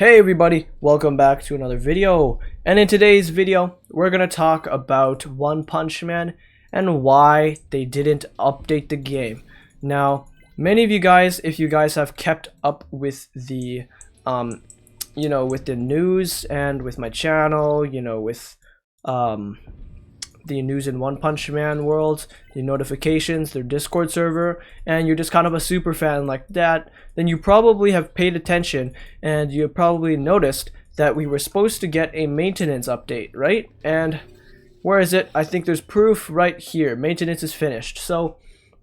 Hey everybody, welcome back to another video, and in today's video we're gonna talk about One Punch Man and why they didn't update the game. Now, many of you guys, if you guys have kept up with the with the news and with my channel, with the news in One Punch Man world, the notifications, their Discord server, and you're just kind of a super fan like that, then you probably have paid attention and you have probably noticed that we were supposed to get a maintenance update, right? And where is it? I think there's proof right here. Maintenance is finished. So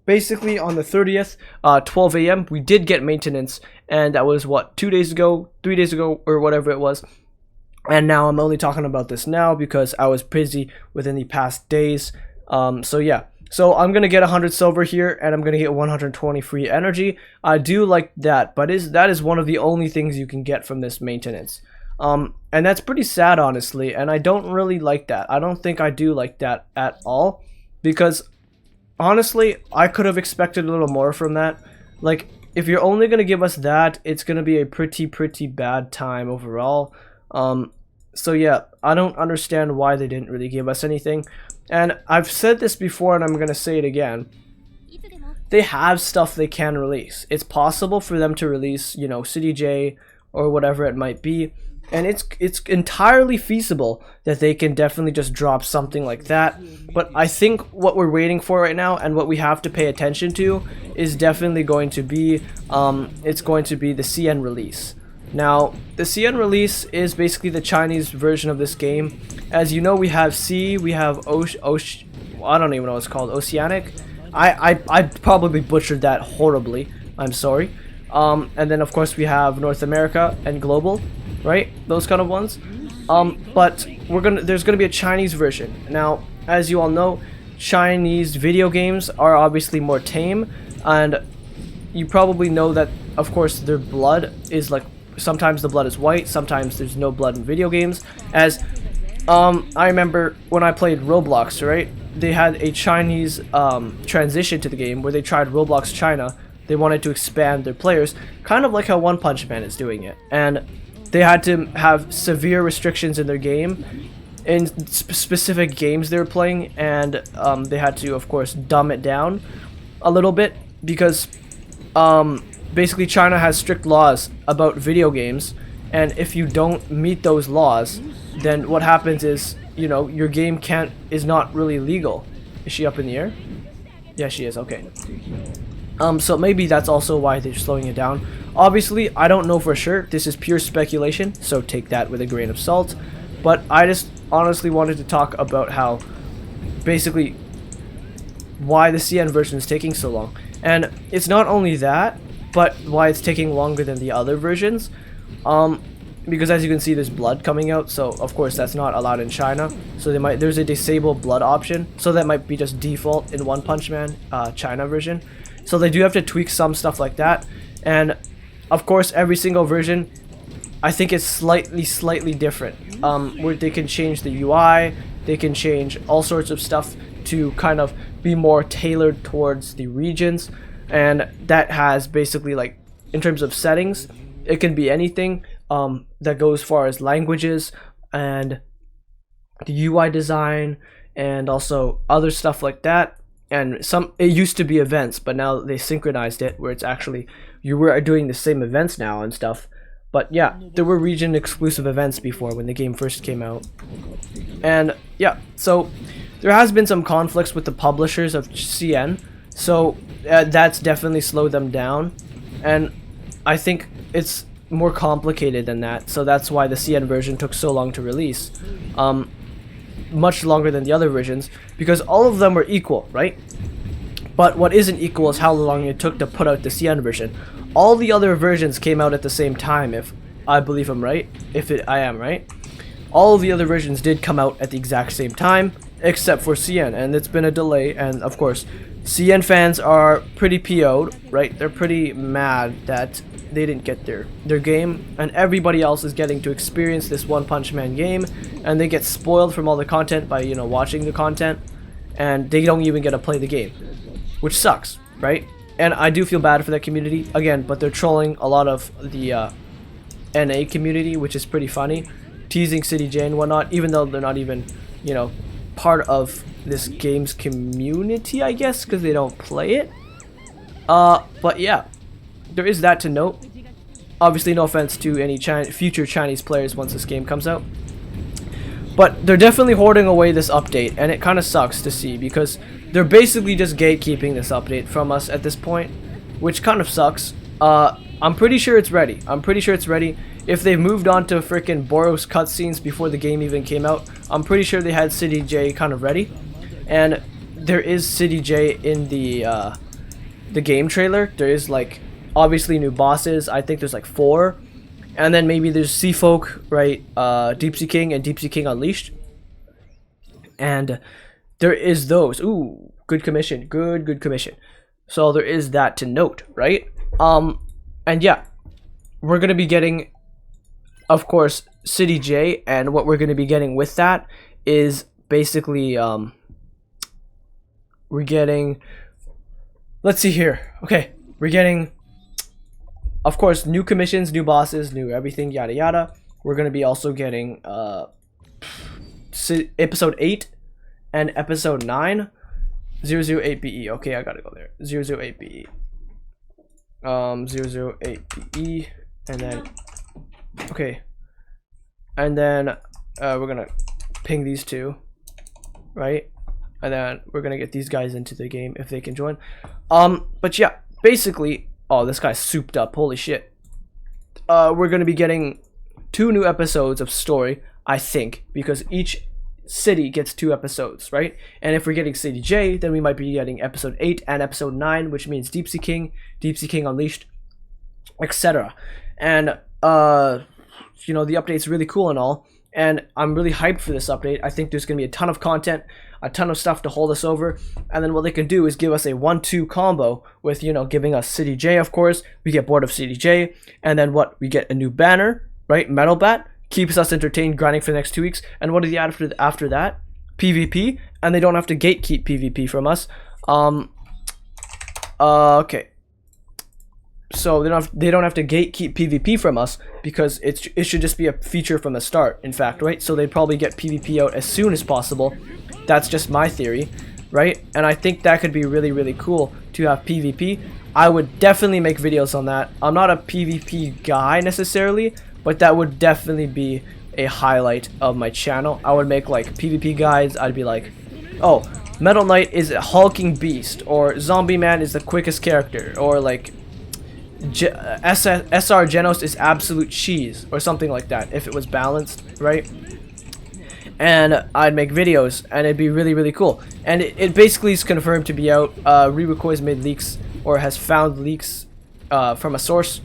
basically on the 30th, 12 a.m. we did get maintenance, and that was what, 2 days ago, 3 days ago, or whatever it was. And now I'm only talking about this now because I was busy within the past days. So yeah. So I'm going to get 100 silver here, and I'm going to get 120 free energy. I do like that, but that is one of the only things you can get from this maintenance. And that's pretty sad, honestly, and I don't really like that. I don't think I do like that at all, because honestly, I could have expected a little more from that. Like, if you're only going to give us that, it's going to be a pretty bad time overall. So yeah, I don't understand why they didn't really give us anything. And I've said this before and I'm going to say it again. They have stuff they can release. It's possible for them to release, City J or whatever it might be. And it's entirely feasible that they can definitely just drop something like that. But I think what we're waiting for right now and what we have to pay attention to is definitely going to be, it's going to be the CN release. Now, the CN release is basically the Chinese version of this game. As you know, we have C, we have I don't even know what it's called, Oceanic. I probably butchered that horribly. I'm sorry. And then of course we have North America and Global, right? Those kind of ones. But there's gonna be a Chinese version. Now, as you all know, Chinese video games are obviously more tame, and you probably know that, of course, their blood is like, sometimes the blood is white, sometimes there's no blood in video games. As I remember when I played Roblox, right? They had a Chinese transition to the game where they tried Roblox China. They wanted to expand their players, kind of like how One Punch Man is doing it. And they had to have severe restrictions in their game, in specific games they were playing, and they had to, of course, dumb it down a little bit because basically China has strict laws about video games, and if you don't meet those laws, then what happens is, your game is not really legal. Is she up in the air? Yeah, she is. Okay. So maybe that's also why they're slowing it down. Obviously, I don't know for sure. This is pure speculation, so take that with a grain of salt. But I just honestly wanted to talk about how, basically, why the CN version is taking so long. And it's not only that, but why it's taking longer than the other versions. Because as you can see, there's blood coming out, so of course that's not allowed in China. So there's a disable blood option, so that might be just default in One Punch Man China version. So they do have to tweak some stuff like that, and of course every single version, I think it's slightly different. Where they can change the UI, they can change all sorts of stuff to kind of be more tailored towards the regions. And that has basically, like, in terms of settings, it can be anything that goes as far as languages and the UI design and also other stuff like that. And it used to be events, but now they synchronized it where it's actually, you were doing the same events now and stuff. But yeah, there were region exclusive events before when the game first came out. And yeah, so there has been some conflicts with the publishers of CN. So that's definitely slowed them down, and I think it's more complicated than that. So that's why the CN version took so long to release, much longer than the other versions, because all of them were equal, right? But what isn't equal is how long it took to put out the CN version. All the other versions came out at the same time, if I believe I'm right. I am right. All of the other versions did come out at the exact same time, except for CN, and it's been a delay. And of course, CN fans are pretty PO'd, right? They're pretty mad that they didn't get their game, and everybody else is getting to experience this One Punch Man game, and they get spoiled from all the content by, watching the content, and they don't even get to play the game, which sucks, right? And I do feel bad for that community, again, but they're trolling a lot of the NA community, which is pretty funny, teasing City J and whatnot, even though they're not even, you know, part of this game's community, I guess, because they don't play it. But yeah, there is that to note. Obviously, no offense to any future Chinese players once this game comes out. But they're definitely hoarding away this update, and it kind of sucks to see because they're basically just gatekeeping this update from us at this point, which kind of sucks. I'm pretty sure it's ready. If they've moved on to frickin' Boros cutscenes before the game even came out, I'm pretty sure they had City J kind of ready. And there is City J in the game trailer. There is, like, obviously new bosses. I think there's like 4. And then maybe there's Seafolk, right? Deep Sea King and Deep Sea King Unleashed. And there is those. Ooh, good commission. Good commission. So there is that to note, right? And yeah, we're going to be getting, of course, City J. And what we're going to be getting with that is basically, we're getting, let's see here. Okay, we're getting, of course, new commissions, new bosses, new everything, yada yada. We're going to be also getting episode 8 and episode 9, 008BE. Okay, I gotta go there. 008BE. 008BE, and then okay, and then we're gonna ping these two, right? And then we're gonna get these guys into the game if they can join. But yeah, basically, oh, this guy's souped up. Holy shit. We're gonna be getting 2 new episodes of story, I think, because each city gets 2 episodes, right? And if we're getting City J, then we might be getting episode 8 and episode 9, which means Deep Sea King Unleashed, etc. And you know, the update's really cool and all, and I'm really hyped for this update. I think there's gonna be a ton of content, a ton of stuff to hold us over, and then what they can do is give us a 1-2 combo with, you know, giving us City J. Of course, we get bored of City J, and then what? We get a new banner, right? Metal Bat keeps us entertained, grinding for the next 2 weeks. And what do they add after that? PvP, and they don't have to gatekeep PvP from us. Okay. So they don't have to gatekeep PvP from us because it should just be a feature from the start. In fact, right? So they'd probably get PvP out as soon as possible. That's just my theory, right? And I think that could be really, really cool to have PvP. I would definitely make videos on that. I'm not a PvP guy necessarily, but that would definitely be a highlight of my channel. I would make like PvP guides. I'd be like, oh, Metal Knight is a hulking beast, or Zombie Man is the quickest character, or like SR Genos is absolute cheese, or something like that, if it was balanced, right? And I'd make videos, and it'd be really, really cool. And it basically is confirmed to be out. Rerecoy's made leaks, or has found leaks from a source,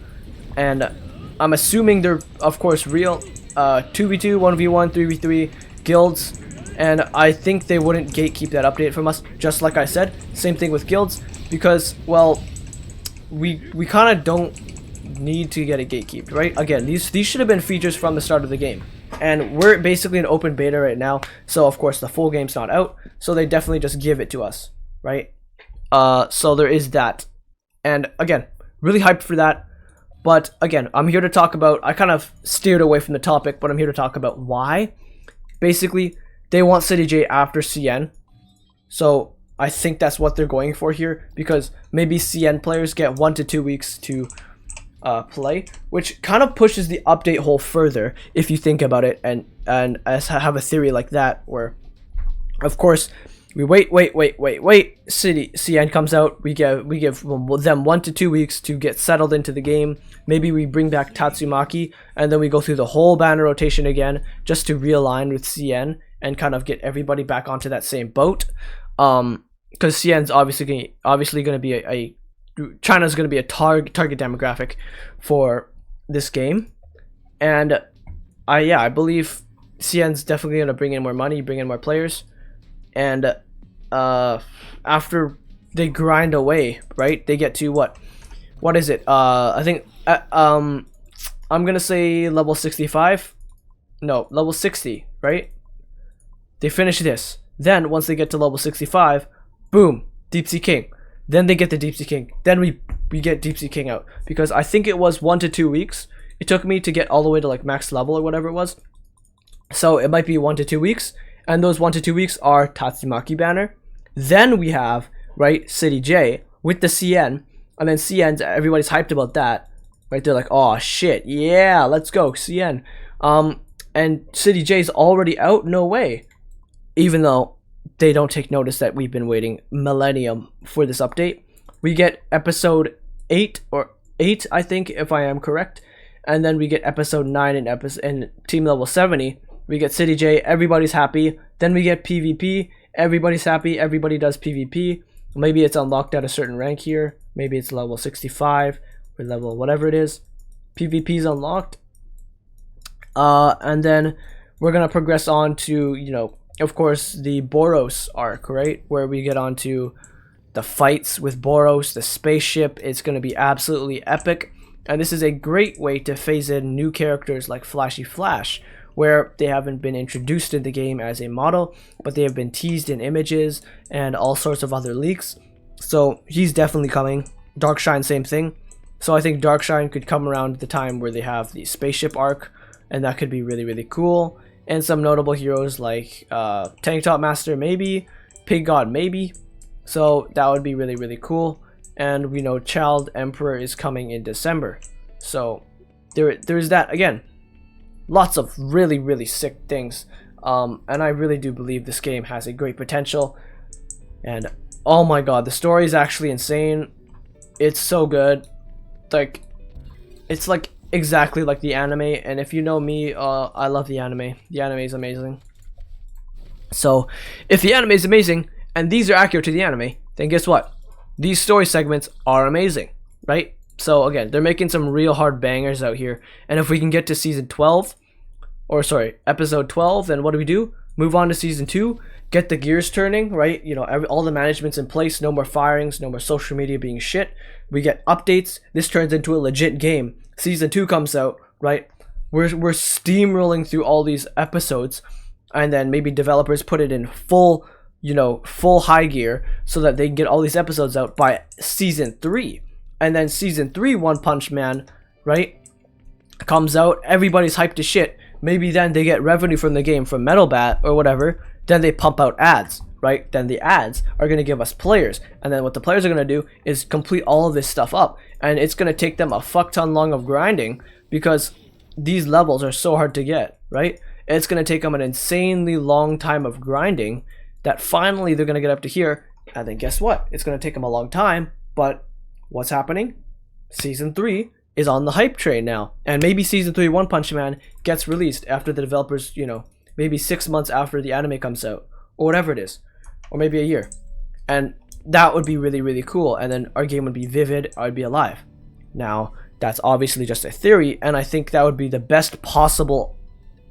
and I'm assuming they're, of course, real. 2v2, 1v1, 3v3 guilds, and I think they wouldn't gatekeep that update from us, just like I said. Same thing with guilds, because, well, we kind of don't need to get it gatekeeped, right? Again, these should have been features from the start of the game, and we're basically in open beta right now, so of course the full game's not out, so they definitely just give it to us, right? So there is that, and again, really hyped for that. But again, I'm here to talk about, I kind of steered away from the topic, but I'm here to talk about why. Basically, they want City J after CN. So I think that's what they're going for here, because maybe CN players get 1 to 2 weeks to play, which kind of pushes the update hole further if you think about it, and have a theory like that, where, of course, we wait. CN comes out. We give them 1 to 2 weeks to get settled into the game. Maybe we bring back Tatsumaki, and then we go through the whole banner rotation again, just to realign with CN and kind of get everybody back onto that same boat. Because CN's obviously going to be China's going to be a target demographic for this game, and I believe CN's definitely going to bring in more money, bring in more players. And after they grind away, right, they get to what is it? I think I'm gonna say level 65. No, level 60, right? They finish this. Then once they get to level 65, boom, Deep Sea King. Then they get the Deep Sea King. Then we get Deep Sea King out, because I think it was 1 to 2 weeks, it took me to get all the way to like max level or whatever it was. So it might be 1 to 2 weeks, and those 1 to 2 weeks are Tatsumaki banner. Then we have, right, City J with the CN, and then CN's, everybody's hyped about that, right? They're like, oh shit, yeah, let's go CN. And City J's already out, no way. Even though they don't take notice that we've been waiting millennium for this update. We get episode 8 or 8, I think, if I am correct, and then we get episode 9 and team level 70. We get City J, everybody's happy. Then we get PvP, everybody's happy, everybody does PvP. Maybe it's unlocked at a certain rank here. Maybe it's level 65 or level whatever it is. PvP is unlocked. And then we're gonna progress on to, you know, of course, the Boros arc, right? Where we get onto the fights with Boros, the spaceship. It's gonna be absolutely epic. And this is a great way to phase in new characters like Flashy Flash, where they haven't been introduced in the game as a model, but they have been teased in images and all sorts of other leaks. So he's definitely coming. Darkshine, same thing. So I think Darkshine could come around the time where they have the spaceship arc, and that could be really, really cool. And some notable heroes like Tank Top Master, maybe. Pig God, maybe. So that would be really, really cool. And we know Child Emperor is coming in December. So there's that. Again, lots of really, really sick things. And I really do believe this game has a great potential. And oh my god, the story is actually insane. It's so good. Like, it's like exactly like the anime, and if you know me, I love the anime. The anime is amazing. So if the anime is amazing and these are accurate to the anime, then guess what? These story segments are amazing, right? So again, they're making some real hard bangers out here, and if we can get to season 12, or sorry, episode 12, then what do? Move on to season 2, get the gears turning, right? You know, all the management's in place, no more firings, no more social media being shit. We get updates. This turns into a legit game. Season 2 comes out, right? We're steamrolling through all these episodes, and then maybe developers put it in full, you know, full high gear so that they can get all these episodes out by season 3. And then season 3, One Punch Man, right, comes out. Everybody's hyped to shit. Maybe then they get revenue from the game from Metal Bat or whatever. Then they pump out ads, right? Then the ads are going to give us players. And then what the players are going to do is complete all of this stuff up. And it's going to take them a fuck ton long of grinding because these levels are so hard to get, right? It's going to take them an insanely long time of grinding that finally they're going to get up to here. And then guess what? It's going to take them a long time. But what's happening? Season 3 is on the hype train now. And maybe season 3 One Punch Man gets released after the developers, you know, maybe 6 months after the anime comes out, or whatever it is, or maybe a year. And that would be really, really cool. And then our game would be vivid, I'd be alive. Now, that's obviously just a theory, and I think that would be the best possible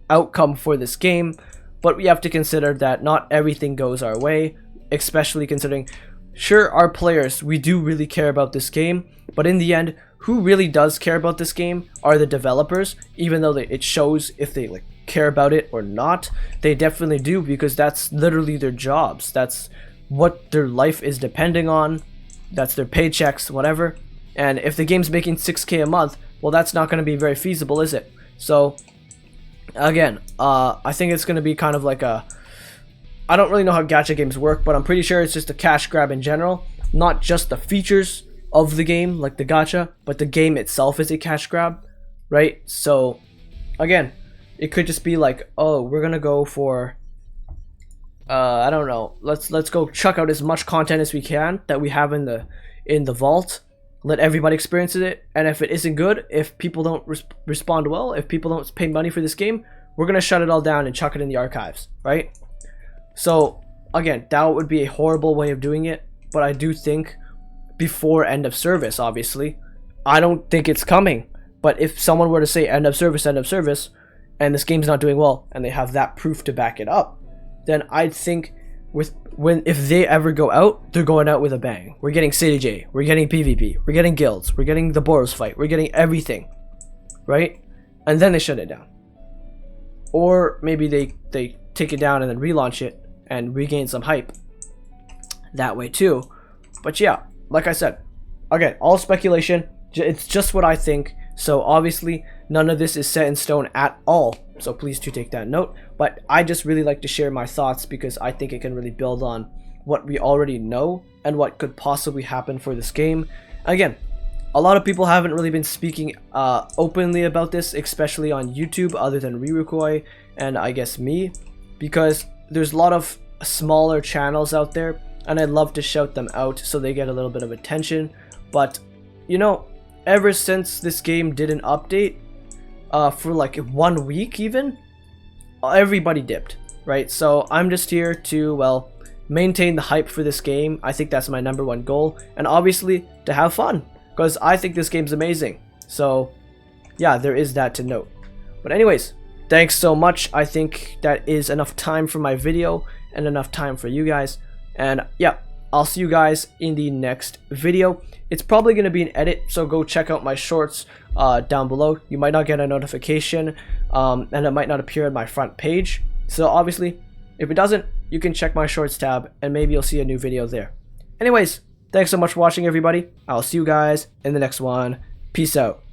outcome for this game. But we have to consider that not everything goes our way, especially considering, sure, our players, we do really care about this game, but in the end, who really does care about this game are the developers, even though it shows if they like care about it or not. They definitely do, because that's literally their jobs. That's what their life is depending on. That's their paychecks, whatever. And if the game's making 6K a month, well, that's not going to be very feasible, is it? So again, I think it's going to be kind of like a, I don't really know how gacha games work, but I'm pretty sure it's just a cash grab in general, not just the features of the game like the gacha, but the game itself is a cash grab, right? So again, it could just be like, oh, we're gonna go for I don't know, let's go chuck out as much content as we can that we have in the vault, let everybody experience it, and if it isn't good, if people don't respond well, if people don't pay money for this game, we're gonna shut it all down and chuck it in the archives, right? So again, that would be a horrible way of doing it, but I do think before end of service, obviously. I don't think it's coming, but if someone were to say end of service, and this game's not doing well, and they have that proof to back it up, then I'd think if they ever go out, they're going out with a bang. We're getting City J, we're getting PvP, we're getting guilds, we're getting the Boros fight, we're getting everything, right? And then they shut it down. Or maybe they take it down and then relaunch it and regain some hype that way too. But yeah, like I said, again, all speculation. It's just what I think. So obviously, None of this is set in stone at all, so please do take that note. But I just really like to share my thoughts because I think it can really build on what we already know and what could possibly happen for this game. Again, a lot of people haven't really been speaking openly about this, especially on YouTube, other than Rirukoi and I guess me, because there's a lot of smaller channels out there, and I'd love to shout them out so they get a little bit of attention. But you know, ever since this game did an update, for like 1 week even, everybody dipped, right? So I'm just here to, well, maintain the hype for this game. I think that's my #1 goal, and obviously to have fun, because I think this game's amazing. So yeah, there is that to note. But anyways, thanks so much. I think that is enough time for my video and enough time for you guys. And yeah, I'll see you guys in the next video. It's probably going to be an edit, so go check out my shorts down below. You might not get a notification, and it might not appear on my front page. So obviously, if it doesn't, you can check my shorts tab, and maybe you'll see a new video there. Anyways, thanks so much for watching, everybody. I'll see you guys in the next one. Peace out.